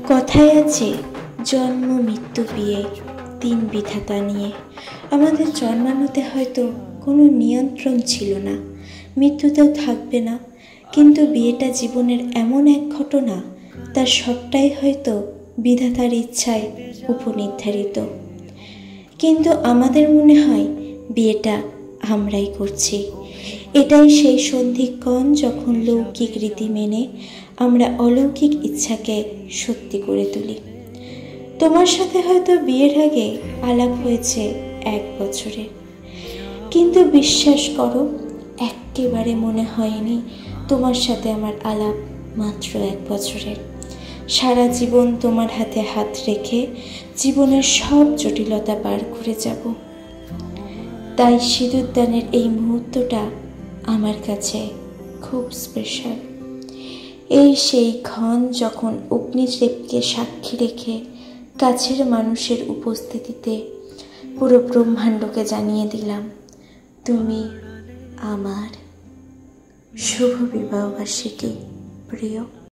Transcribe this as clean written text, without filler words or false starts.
কথায় আছে, জন্ম মৃত্যু বিয়ে, তিন বিধাতা নিয়ে। আমাদের জন্মানোতে হয়তো কোনো নিয়ন্ত্রণ ছিল না, মৃত্যুতেও থাকবে না, কিন্তু বিয়েটা জীবনের এমন এক ঘটনা, তার সবটাই হয়তো বিধাতার ইচ্ছায় উপনির্ধারিত। কিন্তু আমাদের মনে হয় বিয়েটা আমরাই করছি। এটাই সেই সন্ধিক্ষণ যখন লৌকিক রীতি মেনে আমরা অলৌকিক ইচ্ছাকে সত্যি করে তুলি। তোমার সাথে হয়তো বিয়ের আগে আলাপ হয়েছে 1 বছরের, কিন্তু বিশ্বাস করো, একেবারে মনে হয়নি তোমার সাথে আমার আলাপ মাত্র 1 বছরের। সারা জীবন তোমার হাতে হাত রেখে জীবনের সব জটিলতা পার করে যাব। তাই সিঁদুরদানের এই মুহূর্তটা আমার কাছে খুব স্পেশাল। এই সেই ক্ষণ যখন অগ্নিদেবকে সাক্ষী রেখে কাছের মানুষের উপস্থিতিতে পুরো ব্রহ্মাণ্ডকে জানিয়ে দিলাম, তুমি আমার। শুভ বিবাহবার্ষিকী প্রিয়।